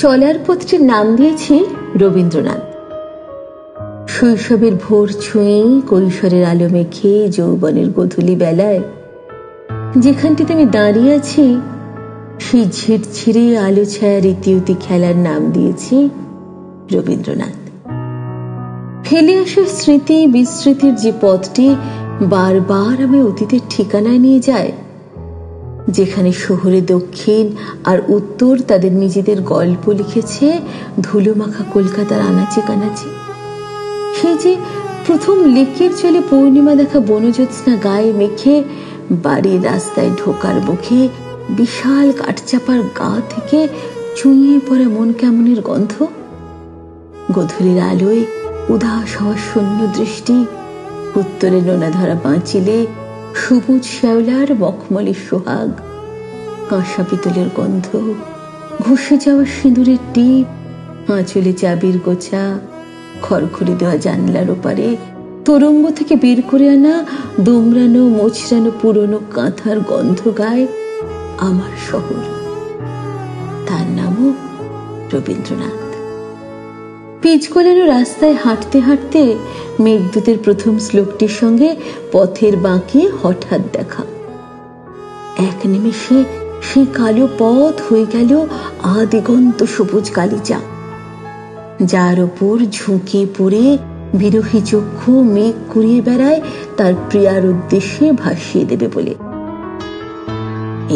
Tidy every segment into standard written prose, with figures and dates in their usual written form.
চলার পথটির নাম দিয়েছি রবীন্দ্রনাথ। শৈশবের ভোর ছুঁয়ে কৈশোরের আলো মেখে যৌবনের গোধূলি বেলায় যেখানটিতে আমি দাঁড়িয়ে আছি, সেই ঝিরঝিরে আলো ছায়া রীতিউতি খেলার নাম দিয়েছি রবীন্দ্রনাথ। ফেলে আসা স্মৃতি বিস্মৃতির যে পথটি বারবার আমি অতীতের ঠিকানায় নিয়ে যায়, যেখানে শহরে দক্ষিণ আর উত্তর তাদের নিজেদের গল্প লিখেছে ধুলো মাখা কলকাতার আনাচে কানাচে। সেই যে প্রথম লেকের জলে পূর্ণিমা দেখা বনজ্যোৎস্না গায়ে মেখে বাড়ির রাস্তায় ঢোকার মুখে বিশাল কাঠচাপার গা থেকে চুঁইয়ে পড়া মন কেমনের গন্ধ, গোধূলির আলোয় উদাস হওয়া শূন্য দৃষ্টি, উত্তরে নোনা ধরা বাঁচিলে সবুজ শ্যাওলার মখমলি সোহাগ, কাঁসা পিতলের গন্ধ, ঘষে যাওয়া সিঁদুরের টিপ, আঁচলে চাবির গোছা, খড়খড়ি দেওয়া জানলার ওপারে তরঙ্গ থেকে বের করে আনা দোমরানো মোচড়ানো পুরনো কাঁথার গন্ধ গায় আমার শহর। তার নামও রবীন্দ্রনাথ। পিচকোলানো রাস্তায় হাঁটতে হাঁটতে মেঘদূতের প্রথম শ্লোকটির সঙ্গে পথের বাঁকে হঠাৎ দেখা। এক নিমেষে সেই কালো পথ হয়ে গেল আদিগন্ত সবুজ গালিচা, যার ওপর ঝুঁকে পড়ে বিরহী চক্ষু মেঘ কুড়িয়ে বেড়ায় তার প্রিয়ার উদ্দেশ্যে ভাসিয়ে দেবে বলে।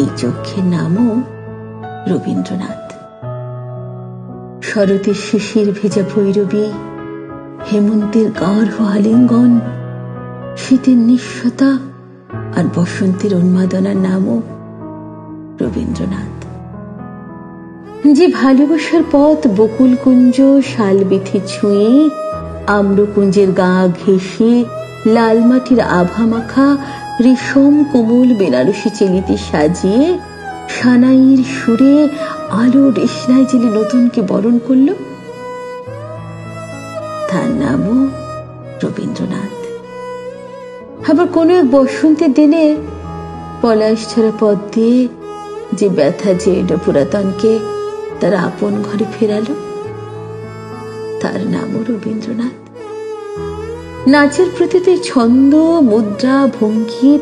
এই চক্ষের নামও রবীন্দ্রনাথ। শরতের শিশির ভেজা ভৈরবী, হেমন্তের গাঢ় আলিঙ্গন, শীতের নিঃস্বতা আর বসন্তের উন্মাদনার নামও রবীন্দ্রনাথ। যে ভালোবাসার পথ বকুলকুঞ্জ শালবিথি ছুঁয়ে, আম্রকুঞ্জের গা ঘেঁষে, লাল মাটির আভা মাখা রেশম কোমল বেনারসি চেলিতে সাজিয়ে সানাইয়ের সুরে আলো রেশনায় জেলে নতুনকে বরণ করল, তার নামও রবীন্দ্রনাথ। আবার কোনো এক বসন্তের দিনে পলাশ ছাড়া পথ দিয়ে যে ব্যথা জেড পুরাতনকে তার আপন ঘরে ফেরালো, তার নামও রবীন্দ্রনাথ। নাচের প্রতিটি ছন্দ মুদ্রা ভঙ্গির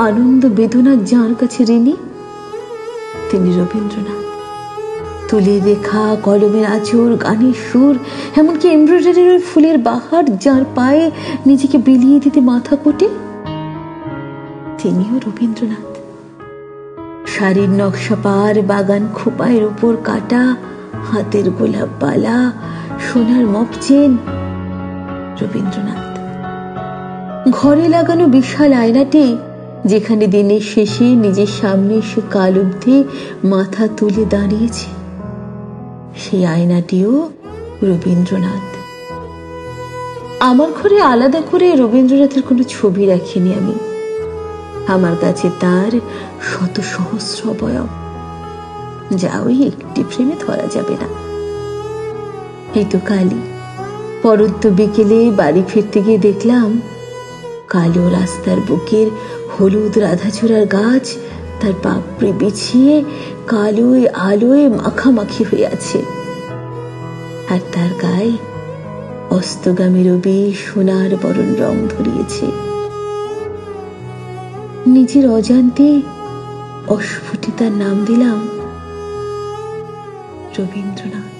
আনন্দ বেদনা যার কাছে ঋণী, তিনি রবীন্দ্রনাথ। তুলির রেখা, কলমের আঁচড়, গানের সুর, এমনকি এমব্রয়ডারির ওই ফুলের বাহার যার পায়ে নিজেকে বিলিয়ে দিতে মাথা কোটে, তিনিও রবীন্দ্রনাথ। শাড়ির নকশা পার, বাগান খোপায়ের উপর কাটা, হাতের গোলাপ বালা, সোনার মপচেন, রবীন্দ্রনাথ। ঘরে লাগানো বিশাল আয়নাটি যেখানে দিনের শেষে নিজের সামনে এসে কাল অবধি মাথা তুলে দাঁড়িয়েছে, সেই আয়নাটিও রবীন্দ্রনাথ। আমার ঘরে আলাদা করে রবীন্দ্রনাথের কোনো ছবি রাখিনি আমি। আমার কাছে তার শত সহস্র অবয়ব, যা ওই একটি ফ্রেমে ধরা যাবে না। এই তো কালই পরন্ত বিকেলে বাড়ি ফিরতে গিয়ে দেখলাম কালো রাস্তার বুকের হলুদ রাধাচূড়ার গাছ তার পাপড়ি বিছিয়ে কালোয় আলোয় মাখামাখি হয়ে আছে, আর তার গায়ে অস্তগামী রবি সোনার বরণ রং ধরিয়েছে। নিজের অজান্তে অস্ফুটে তার নাম দিলাম রবীন্দ্রনাথ।